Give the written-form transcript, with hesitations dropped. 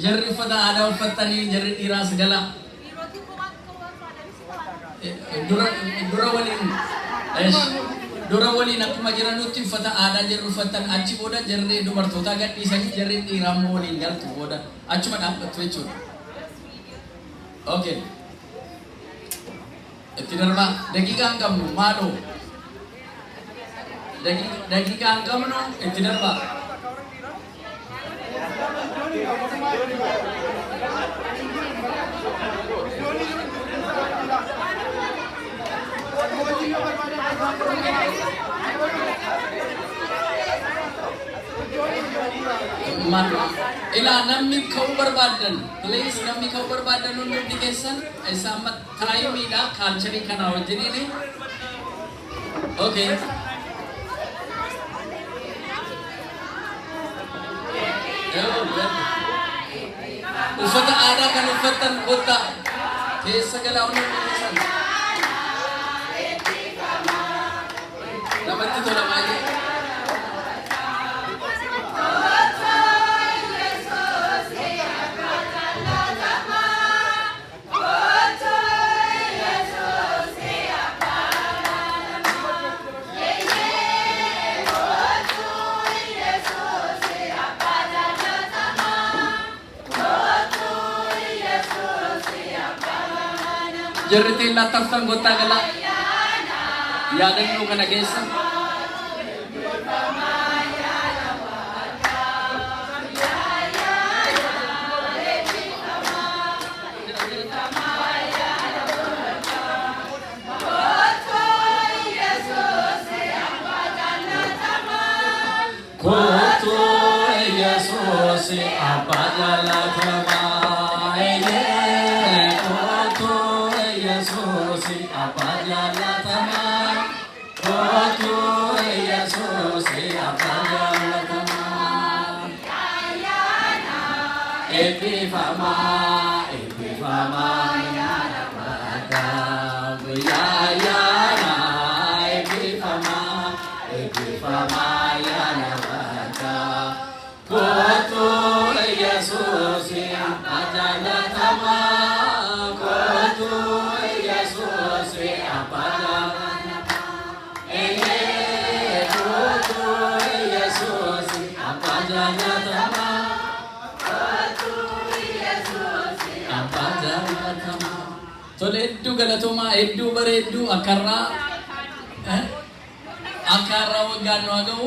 Jarri uffata aadaa uffatanii jarri dhiiraa sagala dura waliin dura waliin akkuma jiranutti uffata aadaa jarri uffatan achi booda jarri dubartootaa gadhiisanii jarri dhiiraa immoo waliin galtu booda achuma dhaabbattu jechuudha. Okay. Itti darbaa daqiiqaa hin qabnu maaloo daqiiqaa hin qabnu itti darbaa. Ila namni kau barbaadan please namni kau barbaadan hundi dhigeessan isa amma taayimiidha kaalcharii kana wajjiniini. Okay. Uffata aadaa kan uffatan kottaa keessa galaa hundi dhigeessan namatti tola baay'ee. Jarri teellaa tartan gottaa galaa yaadannoo kana keessa. Kootu Yesuus apa jalatama apa jalatama kootu Yesuus apa jalatama epifama yana pada yana epifama yana pada kootu Yesuus apa jalatama kootu Yesuus apa jalatama kootu Yesuus apa jalatama apa jalatama. Tole hedduu galatoomaa hedduu bareedduu akarraa waggaan nu haa ga'u.